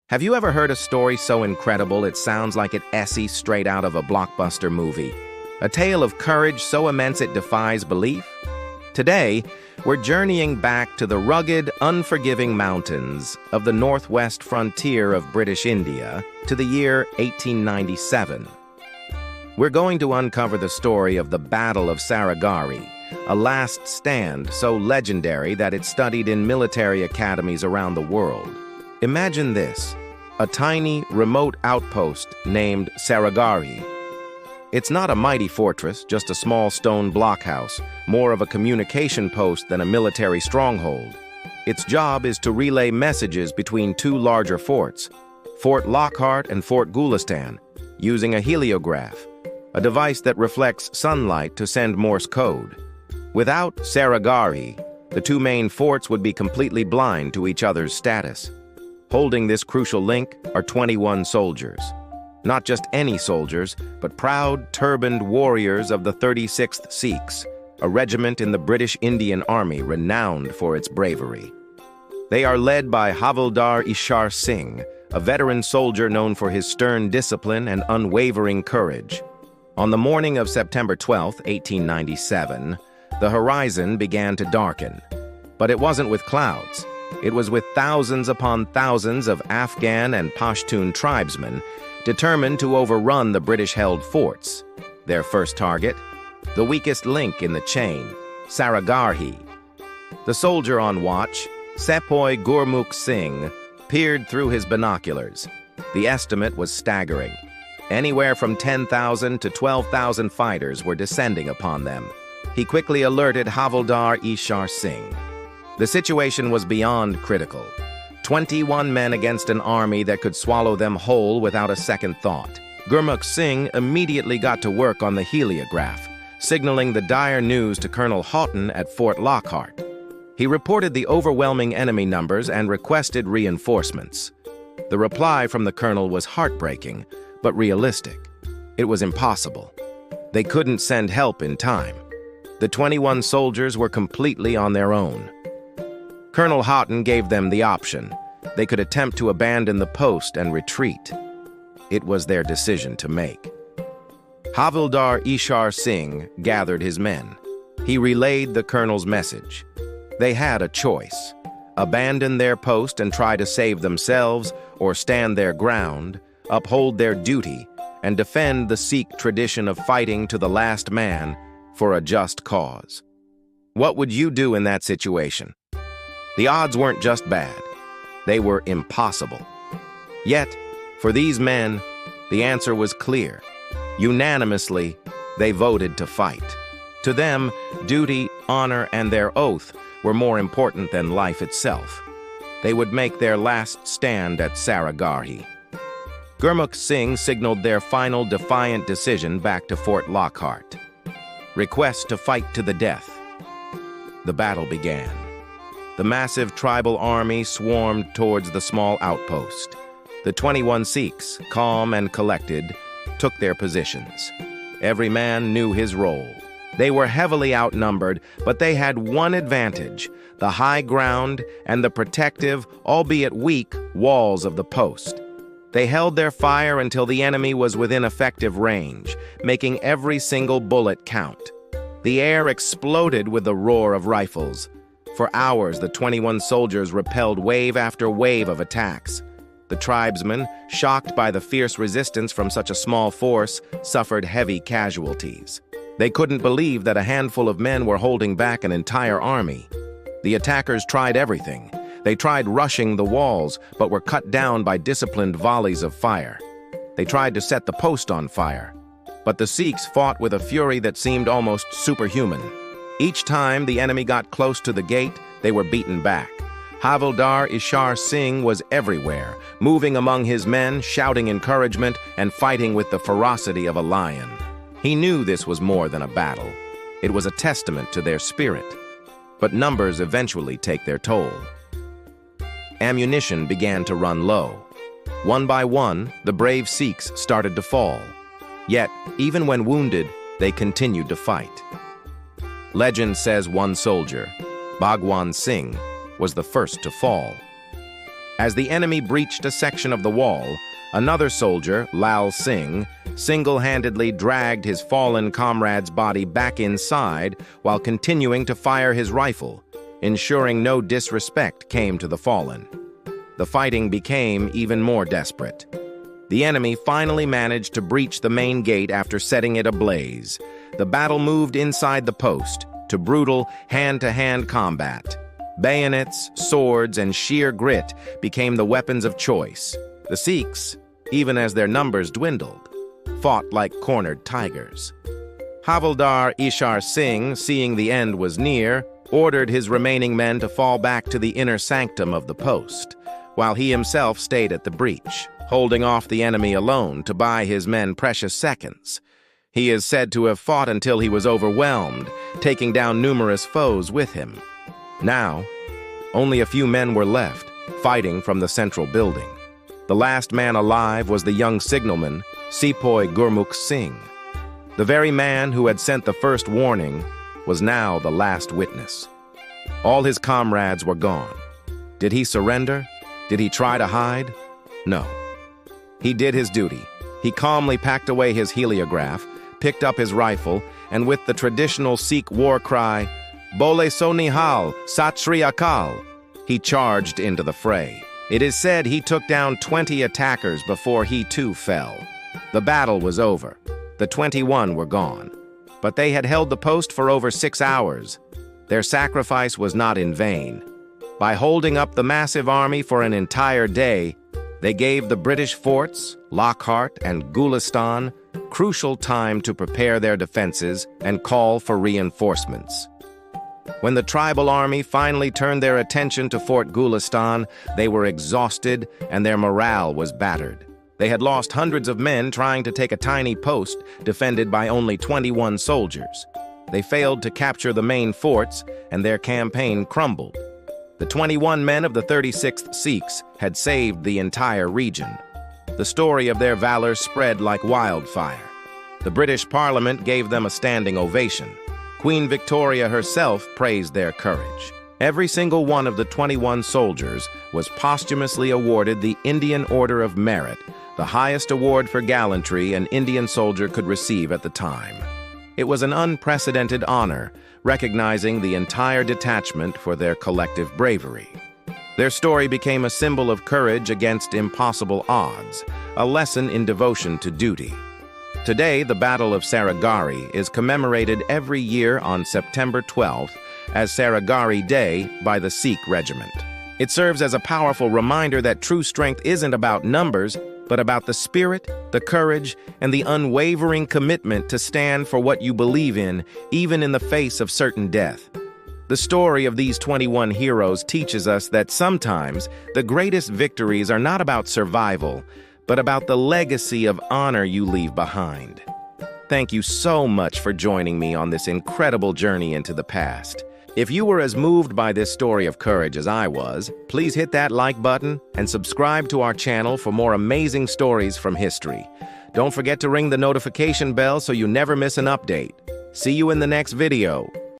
Have you ever heard a story so incredible it sounds like it essie straight out of a blockbuster movie? A tale of courage so immense it defies belief? Today, we're journeying back to the rugged, unforgiving mountains of the northwest frontier of British India to the year 1897. We're going to uncover the story of the Battle of Saragarhi, a last stand so legendary that it's studied in military academies around the world. Imagine this, a tiny, remote outpost named Saragarhi. It's not a mighty fortress, just a small stone blockhouse, more of a communication post than a military stronghold. Its job is to relay messages between two larger forts, Fort Lockhart and Fort Gulistan, using a heliograph, a device that reflects sunlight to send Morse code. Without Saragarhi, the two main forts would be completely blind to each other's status. Holding this crucial link are 21 soldiers. Not just any soldiers, but proud, turbaned warriors of the 36th Sikhs, a regiment in the British Indian Army renowned for its bravery. They are led by Havildar Ishar Singh, a veteran soldier known for his stern discipline and unwavering courage. On the morning of September 12, 1897, the horizon began to darken. But it wasn't with clouds. It was with thousands upon thousands of Afghan and Pashtun tribesmen determined to overrun the British-held forts. Their first target? The weakest link in the chain, Saragarhi. The soldier on watch, Sepoy Gurmukh Singh, peered through his binoculars. The estimate was staggering. Anywhere from 10,000 to 12,000 fighters were descending upon them. He quickly alerted Havildar Ishar Singh. The situation was beyond critical. 21 men against an army that could swallow them whole without a second thought. Gurmukh Singh immediately got to work on the heliograph, signaling the dire news to Colonel Houghton at Fort Lockhart. He reported the overwhelming enemy numbers and requested reinforcements. The reply from the colonel was heartbreaking, but realistic. It was impossible. They couldn't send help in time. The 21 soldiers were completely on their own. Colonel Houghton gave them the option. They could attempt to abandon the post and retreat. It was their decision to make. Havildar Ishar Singh gathered his men. He relayed the colonel's message. They had a choice: abandon their post and try to save themselves, or stand their ground, uphold their duty, and defend the Sikh tradition of fighting to the last man for a just cause. What would you do in that situation? The odds weren't just bad, they were impossible. Yet, for these men, the answer was clear. Unanimously, they voted to fight. To them, duty, honor, and their oath were more important than life itself. They would make their last stand at Saragarhi. Gurmukh Singh signaled their final defiant decision back to Fort Lockhart. Request to fight to the death. The battle began. The massive tribal army swarmed towards the small outpost. The 21 Sikhs, calm and collected, took their positions. Every man knew his role. They were heavily outnumbered, but they had one advantage: the high ground and the protective, albeit weak, walls of the post. They held their fire until the enemy was within effective range, making every single bullet count. The air exploded with the roar of rifles. For hours, the 21 soldiers repelled wave after wave of attacks. The tribesmen, shocked by the fierce resistance from such a small force, suffered heavy casualties. They couldn't believe that a handful of men were holding back an entire army. The attackers tried everything. They tried rushing the walls, but were cut down by disciplined volleys of fire. They tried to set the post on fire, but the Sikhs fought with a fury that seemed almost superhuman. Each time the enemy got close to the gate, they were beaten back. Havildar Ishar Singh was everywhere, moving among his men, shouting encouragement, and fighting with the ferocity of a lion. He knew this was more than a battle. It was a testament to their spirit. But numbers eventually take their toll. Ammunition began to run low. One by one, the brave Sikhs started to fall. Yet, even when wounded, they continued to fight. Legend says one soldier, Bhagwan Singh, was the first to fall. As the enemy breached a section of the wall, another soldier, Lal Singh, single-handedly dragged his fallen comrade's body back inside while continuing to fire his rifle, ensuring no disrespect came to the fallen. The fighting became even more desperate. The enemy finally managed to breach the main gate after setting it ablaze. The battle moved inside the post to brutal hand-to-hand combat. Bayonets, swords, and sheer grit became the weapons of choice. The Sikhs, even as their numbers dwindled, fought like cornered tigers. Havildar Ishar Singh, seeing the end was near, ordered his remaining men to fall back to the inner sanctum of the post, while he himself stayed at the breach, holding off the enemy alone to buy his men precious seconds. He is said to have fought until he was overwhelmed, taking down numerous foes with him. Now, only a few men were left, fighting from the central building. The last man alive was the young signalman, Sepoy Gurmukh Singh. The very man who had sent the first warning was now the last witness. All his comrades were gone. Did he surrender? Did he try to hide? No. He did his duty. He calmly packed away his heliograph, picked up his rifle, and with the traditional Sikh war cry, "Bole so nihal, Sat Shri Akal," he charged into the fray. It is said he took down 20 attackers before he too fell. The battle was over. The 21 were gone. But they had held the post for over 6 hours. Their sacrifice was not in vain. By holding up the massive army for an entire day, they gave the British forts, Lockhart and Gulistan, crucial time to prepare their defenses and call for reinforcements. When the tribal army finally turned their attention to Fort Gulistan, they were exhausted and their morale was battered. They had lost hundreds of men trying to take a tiny post defended by only 21 soldiers. They failed to capture the main forts, and their campaign crumbled. The 21 men of the 36th Sikhs had saved the entire region. The story of their valor spread like wildfire. The British Parliament gave them a standing ovation. Queen Victoria herself praised their courage. Every single one of the 21 soldiers was posthumously awarded the Indian Order of Merit, the highest award for gallantry an Indian soldier could receive at the time. It was an unprecedented honor, recognizing the entire detachment for their collective bravery. Their story became a symbol of courage against impossible odds, a lesson in devotion to duty. Today, the Battle of Saragarhi is commemorated every year on September 12th as Saragarhi Day by the Sikh Regiment. It serves as a powerful reminder that true strength isn't about numbers, but about the spirit, the courage, and the unwavering commitment to stand for what you believe in, even in the face of certain death. The story of these 21 heroes teaches us that sometimes the greatest victories are not about survival, but about the legacy of honor you leave behind. Thank you so much for joining me on this incredible journey into the past. If you were as moved by this story of courage as I was, please hit that like button and subscribe to our channel for more amazing stories from history. Don't forget to ring the notification bell so you never miss an update. See you in the next video.